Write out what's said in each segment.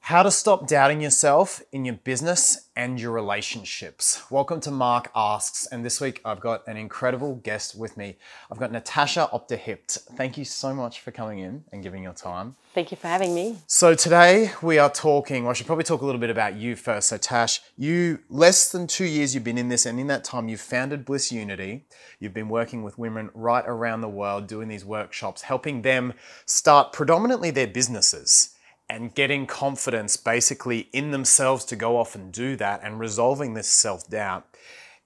How to stop doubting yourself in your business and your relationships. Welcome to Mark Asks, and this week I've got an incredible guest with me. I've got Natasha Op De Hipt. Thank you so much for coming in and giving your time. Thank you for having me. So today we are talking, well, I should probably talk a little bit about you first. So Tash, less than 2 years you've been in this, and in that time you've founded Bliss Unity. You've been working with women right around the world, doing these workshops, helping them start predominantly their businesses and getting confidence basically in themselves to go off and do that and resolving this self-doubt.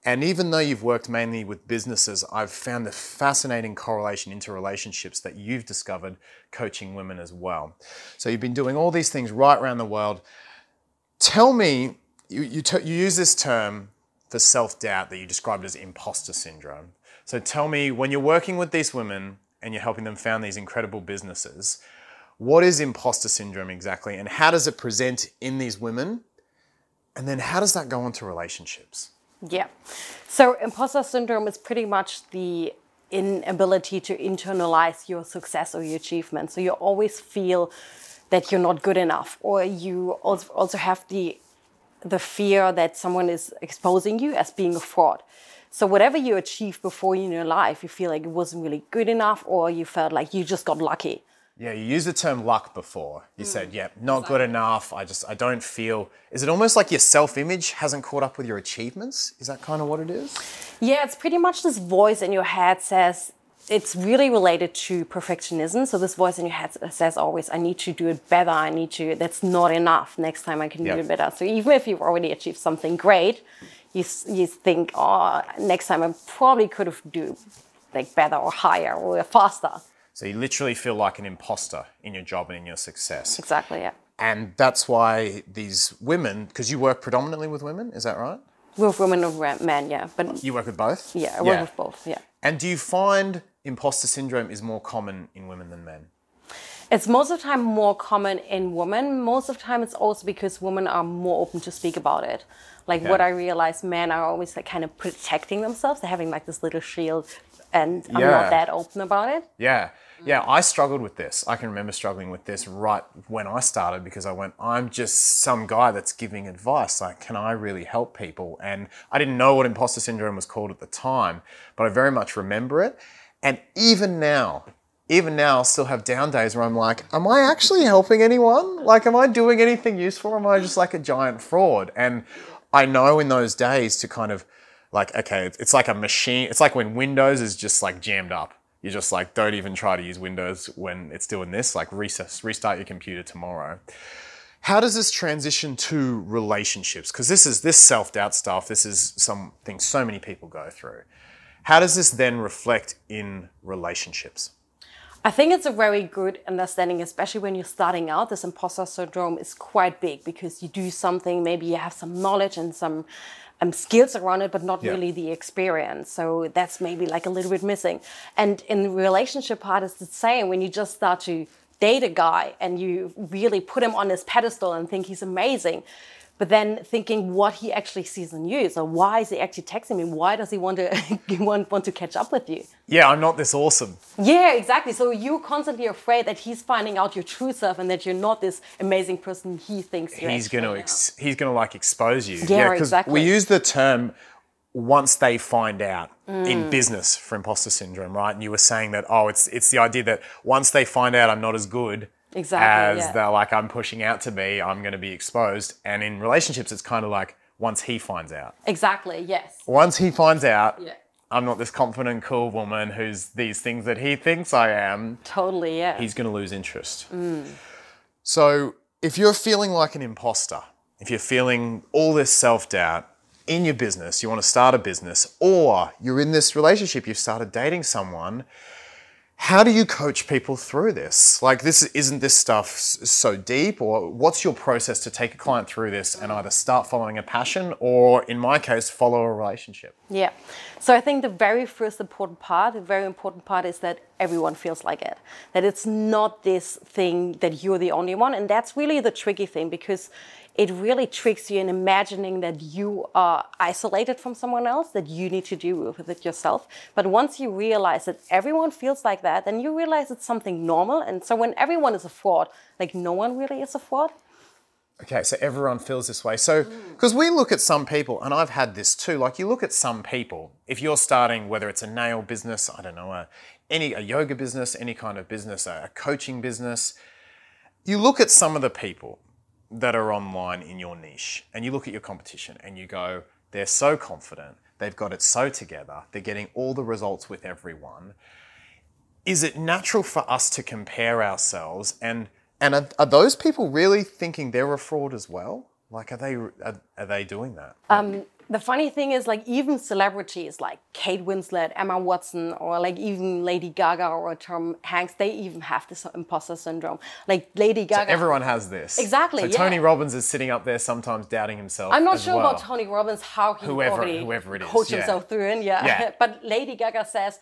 And even though you've worked mainly with businesses, I've found the fascinating correlation into relationships that you've discovered coaching women as well. So you've been doing all these things right around the world. Tell me, you use this term for self-doubt that you described as imposter syndrome. So tell me, when you're working with these women and you're helping them found these incredible businesses, what is imposter syndrome exactly, and how does it present in these women? And then how does that go into relationships? Yeah. So imposter syndrome is pretty much the inability to internalize your success or your achievement. So you always feel that you're not good enough, or you also have the fear that someone is exposing you as being a fraud. So whatever you achieved before in your life, you feel like it wasn't really good enough, or you felt like you just got lucky. Yeah, you used the term luck before. You said, yeah, not good enough. I don't feel... Is it almost like your self-image hasn't caught up with your achievements? Is that kind of what it is? Yeah, it's pretty much this voice in your head says, it's really related to perfectionism. So this voice in your head says always, I need to do it better. That's not enough. Next time I can do it better. So even if you've already achieved something great, you think, oh, next time I probably could have do like better or higher or faster. So you literally feel like an imposter in your job and in your success. Exactly, yeah. And that's why these women, because you work predominantly with women, is that right? With women and men, yeah. But you work with both? Yeah, I work with both, yeah. And do you find imposter syndrome is more common in women than men? It's most of the time more common in women. Most of the time it's also because women are more open to speak about it. Like what I realize, men are always like kind of protecting themselves. They're having like this little shield, and I'm not that open about it. Yeah. Yeah, I struggled with this. I can remember struggling with this right when I started, because I went, I'm just some guy that's giving advice. Like, can I really help people? And I didn't know what imposter syndrome was called at the time, but I very much remember it. And even now, I'll still have down days where I'm like, am I actually helping anyone? Like, am I doing anything useful? Or am I just like a giant fraud? And I know in those days to kind of like, okay, it's like a machine. It's like when Windows is just like jammed up. You're just like, don't even try to use Windows when it's doing this, like restart your computer tomorrow. How does this transition to relationships? Because this self-doubt stuff, this is something so many people go through. How does this then reflect in relationships? I think it's a very good understanding, especially when you're starting out. This imposter syndrome is quite big because you do something, maybe you have some knowledge and some skills around it, but not really the experience. So that's maybe like a little bit missing. And in the relationship part, it's the same. When you just start to date a guy and you really put him on his pedestal and think he's amazing, but then thinking what he actually sees in you. So why is he actually texting me? Why does he want to want to catch up with you? Yeah, I'm not this awesome. Yeah, exactly. So you're constantly afraid that he's finding out your true self and that you're not this amazing person he thinks you're. He's gonna like expose you. Yeah, exactly. We use the term once they find out in business for imposter syndrome, right? And you were saying that, oh, it's the idea that once they find out I'm not as good as they're like I'm pushing out to be, I'm going to be exposed. And in relationships, it's kind of like once he finds out. Exactly, yes. Once he finds out, I'm not this confident, cool woman who's these things that he thinks I am. Totally, yeah. He's going to lose interest. So if you're feeling like an imposter, if you're feeling all this self-doubt in your business, you want to start a business, or you're in this relationship, you've started dating someone, how do you coach people through this? Like, isn't this stuff so deep? Or what's your process to take a client through this and either start following a passion or, in my case, follow a relationship? Yeah. So I think the very important part is that everyone feels like it. That it's not this thing that you're the only one. And that's really the tricky thing, because it really tricks you in imagining that you are isolated from someone else, that you need to deal with it yourself. But once you realize that everyone feels like that, then you realize it's something normal. And so when everyone is a fraud, like no one really is a fraud. Okay, so everyone feels this way. So, because we look at some people, and I've had this too, like you look at some people, if you're starting, whether it's a nail business, I don't know, a yoga business, any kind of business, a coaching business, you look at some of the people that are online in your niche, and you look at your competition and you go, they're so confident, they've got it so together, they're getting all the results with everyone. Is it natural for us to compare ourselves, and are those people really thinking they're a fraud as well? Like, are they doing that? The funny thing is, like, even celebrities like Kate Winslet, Emma Watson, or like even Lady Gaga or Tom Hanks, they even have this imposter syndrome. Like Lady Gaga. So everyone has this. Exactly. So yeah. Tony Robbins is sitting up there sometimes doubting himself. I'm not as sure well. about Tony Robbins, how he whoever it is, coached himself through it. Yeah. But Lady Gaga says,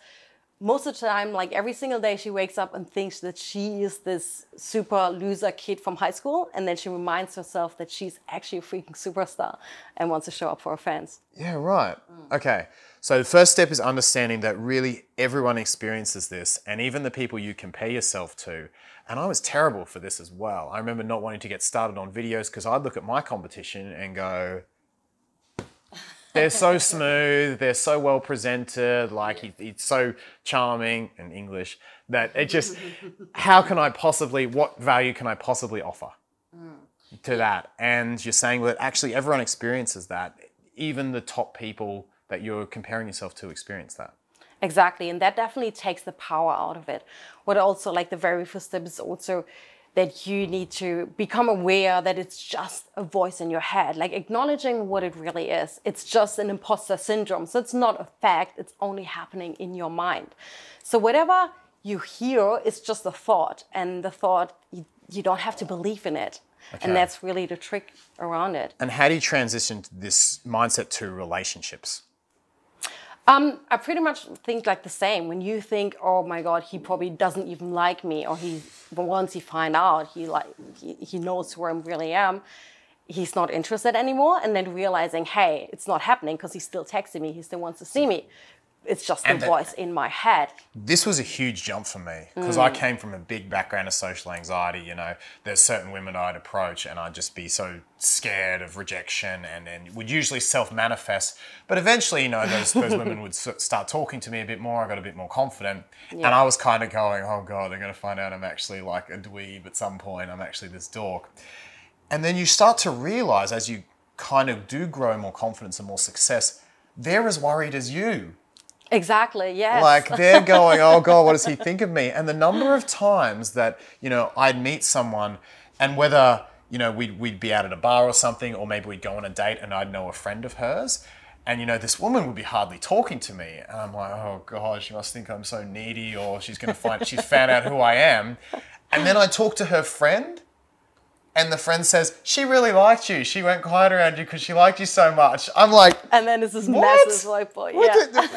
most of the time, like every single day, she wakes up and thinks that she is this super loser kid from high school. And then she reminds herself that she's actually a freaking superstar and wants to show up for her fans. Yeah, right. Okay. So the first step is understanding that really everyone experiences this, and even the people you compare yourself to. And I was terrible for this as well. I remember not wanting to get started on videos because I'd look at my competition and go, they're so smooth, they're so well presented, like it's so charming in English that it just, what value can I possibly offer to that? And you're saying that actually everyone experiences that, even the top people that you're comparing yourself to experience that. Exactly, and that definitely takes the power out of it. What also, like the very first step is also that you need to become aware that it's just a voice in your head, like acknowledging what it really is. It's just an imposter syndrome. So it's not a fact, it's only happening in your mind. So whatever you hear is just a thought, and the thought, you don't have to believe in it. Okay. And that's really the trick around it. And how do you transition this mindset to relationships? I pretty much think like the same. When you think, oh my God, he probably doesn't even like me, or once he find out, he knows who I really am, he's not interested anymore. And then realizing, hey, it's not happening because he's still texting me, he still wants to see me. It's just the voice in my head. This was a huge jump for me because I came from a big background of social anxiety. You know, there's certain women I'd approach and I'd just be so scared of rejection and would usually self-manifest. But eventually, you know, those women would start talking to me a bit more. I got a bit more confident. Yeah. And I was kind of going, oh God, they're going to find out I'm actually like a dweeb at some point. I'm actually this dork. And then you start to realize as you kind of do grow more confidence and more success, they're as worried as you. Exactly, yes. Like they're going, oh God, what does he think of me? And the number of times that, you know, I'd meet someone and whether, you know, we'd be out at a bar or something, or maybe we'd go on a date and I'd know a friend of hers. And, you know, this woman would be hardly talking to me. And I'm like, oh God, she must think I'm so needy, or she's found out who I am. And then I talk to her friend. And the friend says, she really liked you. She went quiet around you because she liked you so much. I'm like, and then it's this massive white boy. Yeah.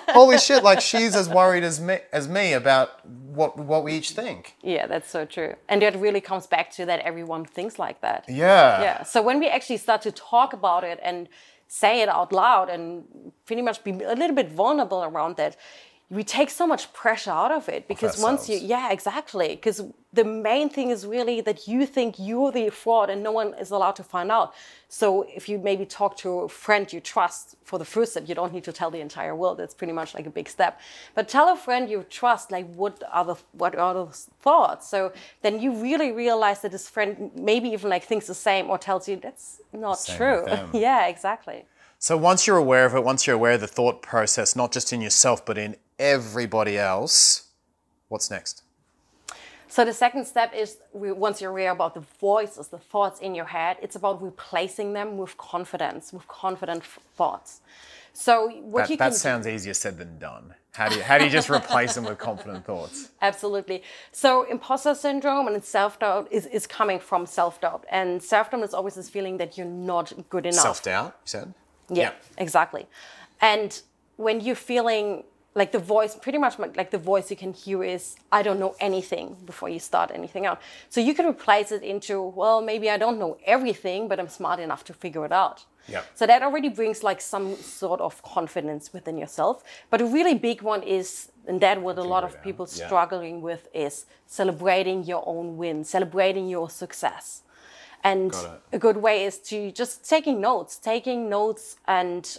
Holy shit, like she's as worried as me about what we each think. Yeah, that's so true. And it really comes back to that everyone thinks like that. Yeah. Yeah. So when we actually start to talk about it and say it out loud and pretty much be a little bit vulnerable around that, we take so much pressure out of it because exactly. Because the main thing is really that you think you're the fraud and no one is allowed to find out. So if you maybe talk to a friend you trust for the first step, you don't need to tell the entire world. That's pretty much like a big step. But tell a friend you trust, like what are those thoughts? So then you really realize that this friend maybe even like thinks the same or tells you that's not true. Yeah, exactly. So once you're aware of it, once you're aware of the thought process, not just in yourself, but in everybody else, what's next? So the second step is, once you're aware about the voices, the thoughts in your head, it's about replacing them with confidence, with confident thoughts. So that sounds easier said than done. How do you just replace them with confident thoughts? Absolutely. So imposter syndrome and self-doubt is coming from self-doubt. And self-doubt is always this feeling that you're not good enough. Self-doubt, you said? Yeah, exactly. And when you're feeling like the voice, pretty much like the voice you can hear is, I don't know anything before you start anything out. So you can replace it into, well, maybe I don't know everything, but I'm smart enough to figure it out. Yeah. So that already brings like some sort of confidence within yourself. But a really big one is, and that what a lot of people struggling with is celebrating your own win, celebrating your success. And a good way is to just taking notes and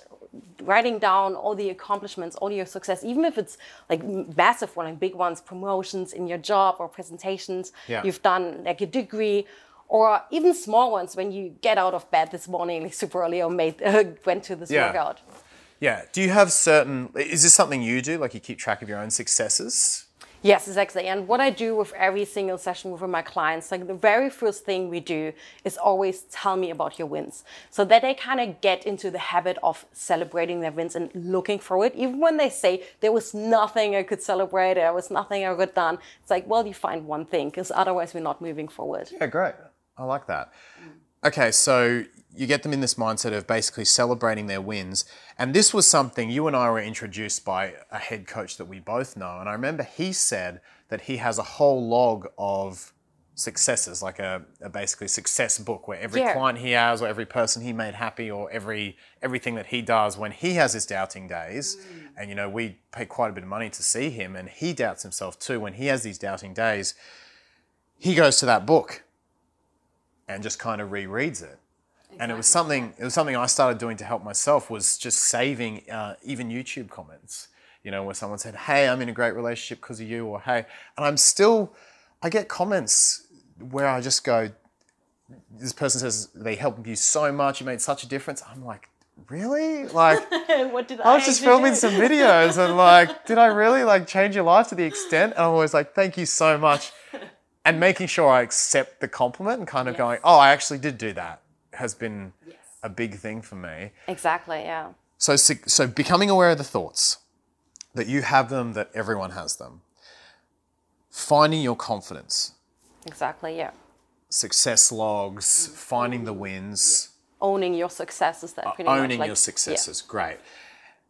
writing down all the accomplishments, all your success, even if it's like massive one, like big ones, promotions in your job or presentations you've done, like a degree, or even small ones when you get out of bed this morning, like super early, or went to this workout. Yeah. Do you have is this something you do? Like you keep track of your own successes? Yes, exactly. And what I do with every single session with my clients, like the very first thing we do is always tell me about your wins, so that they kind of get into the habit of celebrating their wins and looking for it. Even when they say there was nothing I could celebrate, there was nothing I could done, it's like, well, you find one thing, because otherwise we're not moving forward. Yeah, great. I like that. Okay, so you get them in this mindset of basically celebrating their wins. And this was something you and I were introduced by a head coach that we both know. And I remember he said that he has a whole log of successes, like a basically success book where every client he has or every person he made happy or everything that he does when he has his doubting days. And, you know, we pay quite a bit of money to see him, and he doubts himself too. When he has these doubting days, he goes to that book and just kind of rereads it. Exactly. And it was something I started doing to help myself, was just saving even YouTube comments, you know, where someone said, hey, I'm in a great relationship because of you, or hey, and I get comments where I just go, this person says they helped you so much, you made such a difference. I'm like, really? Like, what did I was just filming some videos and like, did I really like change your life to the extent? And I'm always like, thank you so much. And making sure I accept the compliment and kind of going, oh, I actually did do that, has been a big thing for me. Exactly, yeah. So becoming aware of the thoughts, that you have them, that everyone has them. Finding your confidence. Exactly, yeah. Success logs, finding the wins. Owning your successes, that pretty much. Owning your successes, great.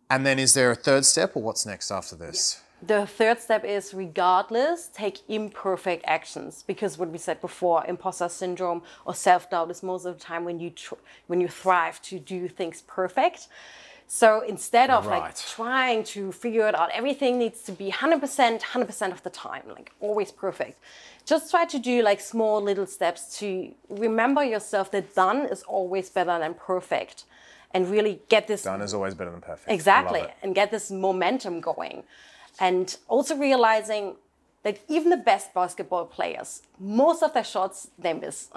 And then is there a third step, or what's next after this? The third step is, regardless, take imperfect actions, because what we said before, imposter syndrome or self-doubt is most of the time when you thrive to do things perfect. So instead of like trying to figure it out, everything needs to be 100% of the time, like always perfect. Just try to do like small little steps to remember yourself that done is always better than perfect, and really get this. Done is always better than perfect. Exactly, and get this momentum going. And also realizing that even the best basketball players, most of their shots, they miss.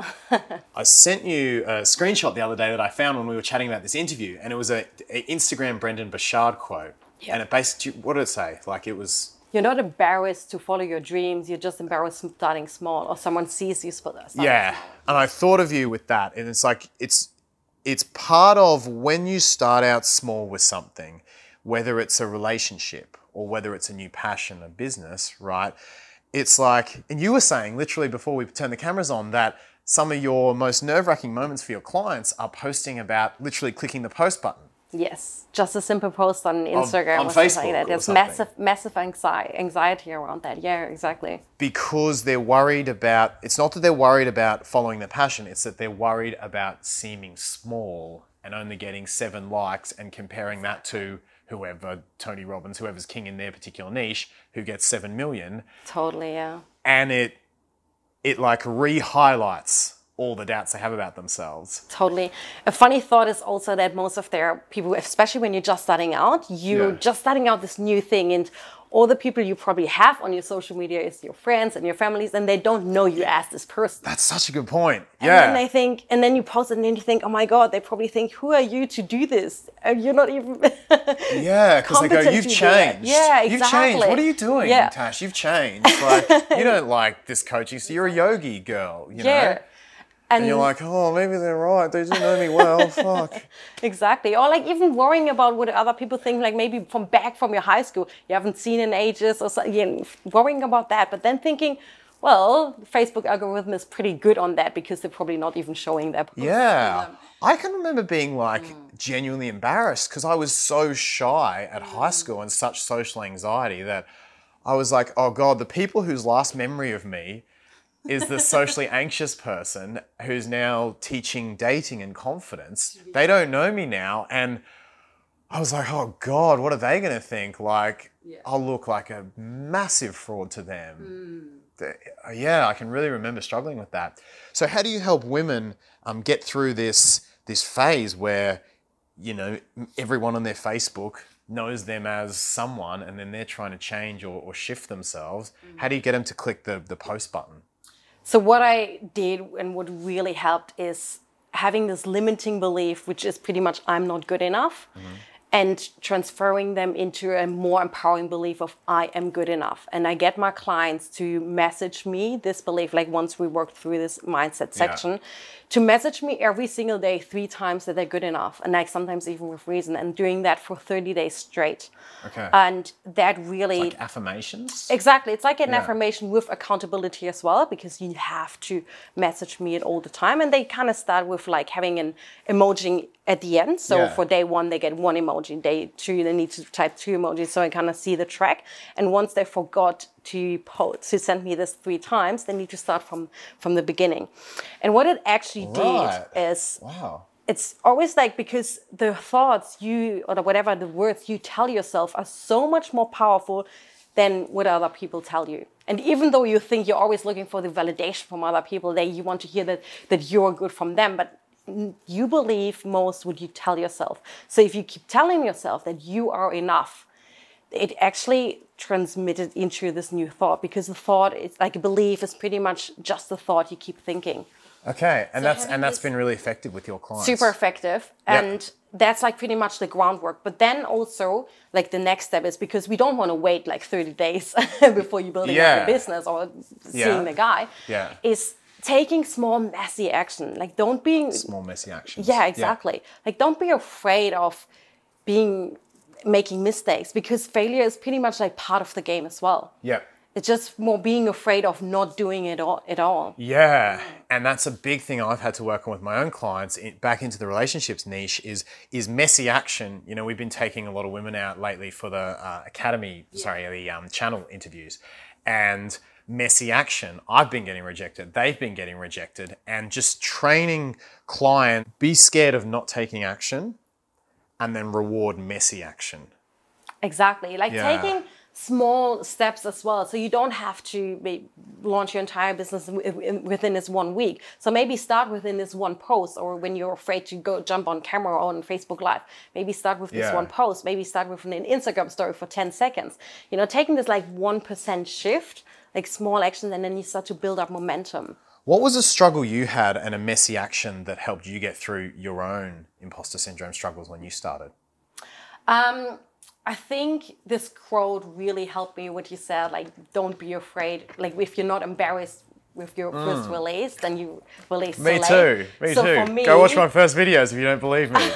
I sent you a screenshot the other day that I found when we were chatting about this interview, and it was an Instagram Brendan Bouchard quote. And it basically, what did it say? Like, it was... You're not embarrassed to follow your dreams, you're just embarrassed starting small, or someone sees you starting small. And I thought of you with that, and it's like, it's part of when you start out small with something, whether it's a relationship or whether it's a new passion, a business, right? It's like, and you were saying literally before we turned the cameras on, that some of your most nerve-wracking moments for your clients are posting about literally clicking the post button. Yes, just a simple post on Instagram on or Facebook something like that. There's massive anxiety around that. Yeah, exactly. Because they're worried about, it's not that they're worried about following their passion, it's that they're worried about seeming small and only getting 7 likes and comparing that to whoever, Tony Robbins, whoever's king in their particular niche, who gets 7 million. Totally, yeah. And it like re-highlights all the doubts they have about themselves. Totally. A funny thought is also that most of their people, especially when you're just starting out, just starting out this new thing, and all the people you probably have on your social media is your friends and your families, and they don't know you as this person. That's such a good point. And then they think, and then you post it and then you think, oh my God, they probably think, who are you to do this? And you're not even because they go, you've changed. Yeah, exactly. You've changed. What are you doing, Tash? You've changed. Like, you don't like this coaching, so you're a yogi girl, you know? And you're like, oh, maybe they're right. They didn't know me well. Fuck. Exactly. Or like even worrying about what other people think, like maybe from your high school, you haven't seen in ages or something, worrying about that. But then thinking, well, the Facebook algorithm is pretty good on that because they're probably not even showing their posts. Yeah. I can remember being like genuinely embarrassed because I was so shy at high school and such social anxiety that I was like, oh God, the people whose last memory of me is the socially anxious person who's now teaching dating and confidence. They don't know me now. And I was like, oh God, what are they going to think? Like, I'll look like a massive fraud to them. Yeah, I can really remember struggling with that. So how do you help women get through this phase where, you know, everyone on their Facebook knows them as someone and then they're trying to change or shift themselves? How do you get them to click the post button? So what I did and what really helped is having this limiting belief, which is pretty much I'm not good enough, and transferring them into a more empowering belief of I am good enough. And I get my clients to message me this belief, like once we worked through this mindset section, to message me every single day 3 times that they're good enough. And like sometimes even with reason, and doing that for 30 days straight. Okay. And that really... It's like affirmations? Exactly. It's like an affirmation with accountability as well, because you have to message me it all the time. And they kind of start with like having an emoji at the end. So for day 1, they get 1 emoji. Day 2, they need to type 2 emojis. So I kind of see the track. And once they forgot to send me this 3 times, they need to start from the beginning. And what it actually did is... Wow. It's always like, because the thoughts or whatever the words you tell yourself are so much more powerful than what other people tell you. And even though you think you're always looking for the validation from other people, you want to hear that you're good from them, but you believe most what you tell yourself. So if you keep telling yourself that you are enough, it actually transmitted into this new thought, because the thought is like a belief is pretty much just the thought you keep thinking. Okay, and that's been really effective with your clients. Super effective, and that's like pretty much the groundwork. But then also, like the next step is, because we don't want to wait like 30 days before you're building up your business or seeing the guy, is taking small messy action. Like don't be... Small messy actions. Yeah, exactly. Like don't be afraid of making mistakes, because failure is pretty much like part of the game as well. Yeah. It's just more being afraid of not doing it at all. Yeah, and that's a big thing I've had to work on with my own clients back into the relationships niche is messy action. You know, we've been taking a lot of women out lately for the channel interviews, and messy action. I've been getting rejected. They've been getting rejected, and just training client, be scared of not taking action, and then reward messy action. Exactly, like taking small steps as well. So you don't have to launch your entire business within this 1 week. So maybe start within this 1 post, or when you're afraid to go jump on camera or on Facebook Live, maybe start with this 1 post, maybe start with an Instagram story for 10 seconds. You know, taking this like 1% shift, like small actions, and then you start to build up momentum. What was a struggle you had and a messy action that helped you get through your own imposter syndrome struggles when you started? I think this quote really helped me, what you said, like, don't be afraid. Like, if you're not embarrassed with your first release, then you release Me too. For me, go watch my first videos if you don't believe me.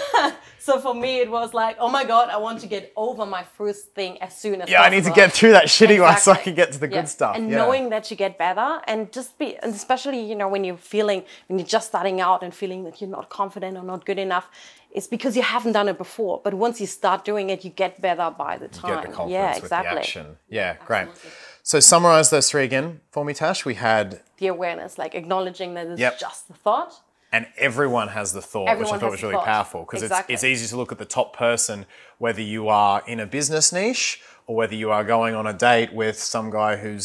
So for me, it was like, oh my God, I want to get over my first thing as soon as possible. Yeah, I need to get through that shitty one so I can get to the good stuff. And knowing that you get better, and and especially, you know, when you're just starting out and feeling that you're not confident or not good enough, it's because you haven't done it before. But once you start doing it, you get better by the time. You get the confidence with the action. Yeah, great. So summarize those 3 again for me, Tash. We had the awareness, like acknowledging that it's just the thought. And everyone has the thought, which I thought was really powerful, because it's easy to look at the top person, whether you are in a business niche or whether you are going on a date with some guy who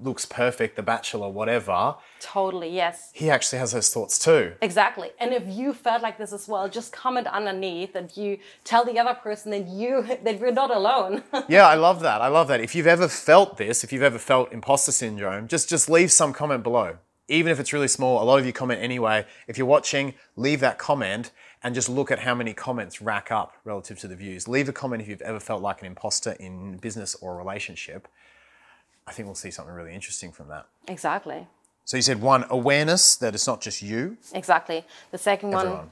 looks perfect, the bachelor, whatever. Totally, yes. He actually has those thoughts too. Exactly. And if you felt like this as well, just comment underneath and you tell the other person that you're not alone. Yeah, I love that. I love that. If you've ever felt this, if you've ever felt imposter syndrome, just leave some comment below. Even if it's really small, a lot of you comment anyway. If you're watching, leave that comment and just look at how many comments rack up relative to the views. Leave a comment if you've ever felt like an imposter in business or a relationship. I think we'll see something really interesting from that. Exactly. So you said 1, awareness that it's not just you. Exactly. The second one,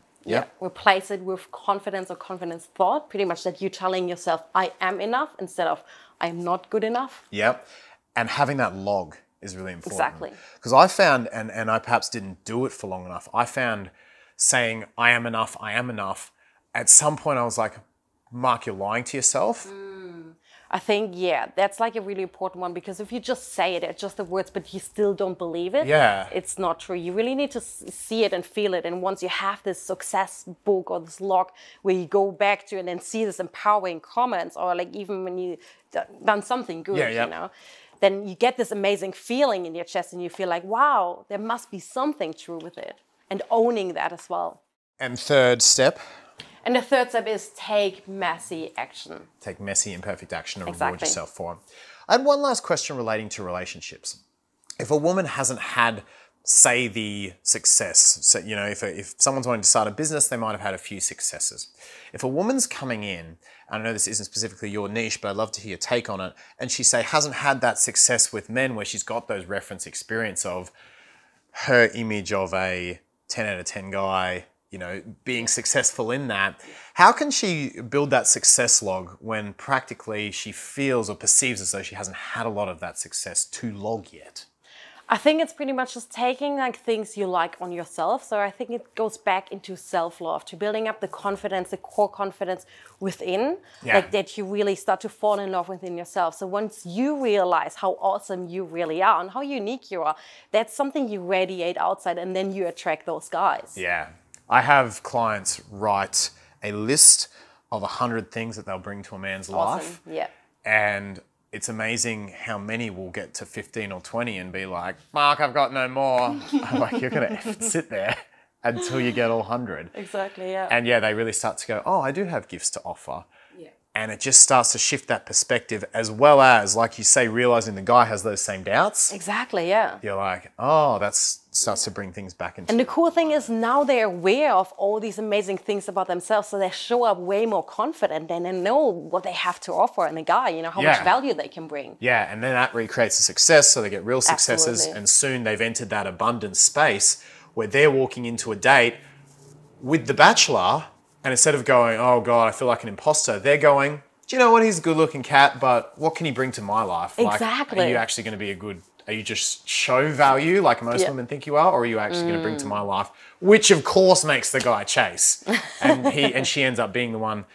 replace it with confidence or confidence thought. Pretty much that you're telling yourself, I am enough, instead of I'm not good enough. Yep. And having that log is really important. Exactly. Because I found, and I perhaps didn't do it for long enough, I found saying, I am enough, at some point I was like, Mark, you're lying to yourself. I think, that's like a really important one, because if you just say it, it's just the words, but you still don't believe it, it's not true. You really need to see it and feel it. And once you have this success book or this log where you go back to and then see this empowering comments, or like even when you done something good, you know, then you get this amazing feeling in your chest and you feel like, wow, there must be something true with it. And owning that as well. And third step? And the third step is take messy action. Take messy, imperfect action and Exactly. reward yourself for it. I had one last question relating to relationships. If a woman hasn't had, say, the success, so, you know, if someone's wanting to start a business, they might have had a few successes. If a woman's coming in, I know this isn't specifically your niche, but I'd love to hear your take on it, and she, say, hasn't had that success with men where she's got those reference experience of her image of a 10 out of 10 guy, you know, being successful in that, how can she build that success log when practically she feels or perceives as though she hasn't had a lot of that success to log yet? I think it's pretty much just taking like things you like on yourself. So I think it goes back into self-love, to building up the confidence, the core confidence within, like that you really start to fall in love within yourself. So once you realize how awesome you really are and how unique you are, that's something you radiate outside, and then you attract those guys. Yeah. I have clients write a list of 100 things that they'll bring to a man's life. Yeah. And it's amazing how many will get to 15 or 20 and be like, Mark, I've got no more. I'm like, you're going to sit there until you get all 100. Exactly, yeah. And yeah, they really start to go, oh, I do have gifts to offer. Yeah. And it just starts to shift that perspective, as well as, like you say, realizing the guy has those same doubts. Exactly, yeah. You're like, oh, that starts to bring things back into. And the cool thing is now they're aware of all these amazing things about themselves, so they show up way more confident and they know what they have to offer in a guy, you know, how much value they can bring. Yeah, and then that recreates a success, so they get real successes. Absolutely. And soon they've entered that abundant space where they're walking into a date with the bachelor, and instead of going, oh God, I feel like an imposter, they're going, do you know what, he's a good looking cat, but what can he bring to my life? Exactly. Like, are you actually going to be are you just show value like most women think you are, or are you actually going to bring to my life? Which of course makes the guy chase. And she ends up being the one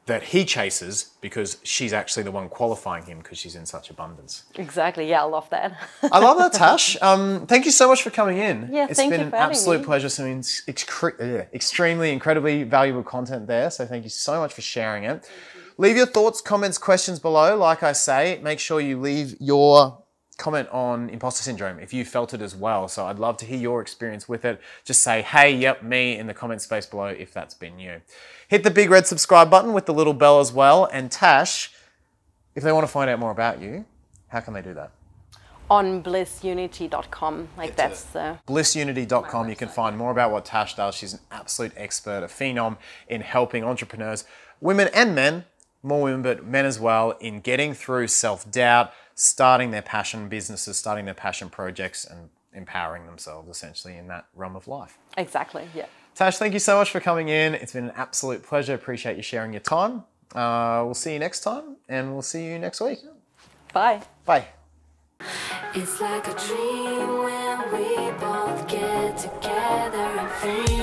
that he chases because she's actually the one qualifying him because she's in such abundance. Exactly, yeah, I love that. I love that, Tash. Thank you so much for coming in. Yeah, it's thank been you an for having absolute me. pleasure. Some extremely, incredibly valuable content there. So thank you so much for sharing it. Leave your thoughts, comments, questions below. Like I say, make sure you leave your comment on imposter syndrome if you felt it as well. So I'd love to hear your experience with it. Just say, hey, yep, me in the comment space below if that's been you. Hit the big red subscribe button with the little bell as well. And Tash, if they want to find out more about you, how can they do that? On blissunity.com, like that's the... Blissunity.com, you can find more about what Tash does. She's an absolute expert, a phenom in helping entrepreneurs, women and men, more women, but men as well, in getting through self-doubt, starting their passion businesses, starting their passion projects, and empowering themselves essentially in that realm of life. Exactly, yeah. Tash, thank you so much for coming in. It's been an absolute pleasure. Appreciate you sharing your time. We'll see you next time, and we'll see you next week. Bye. Bye. It's like a dream when we both get together and feel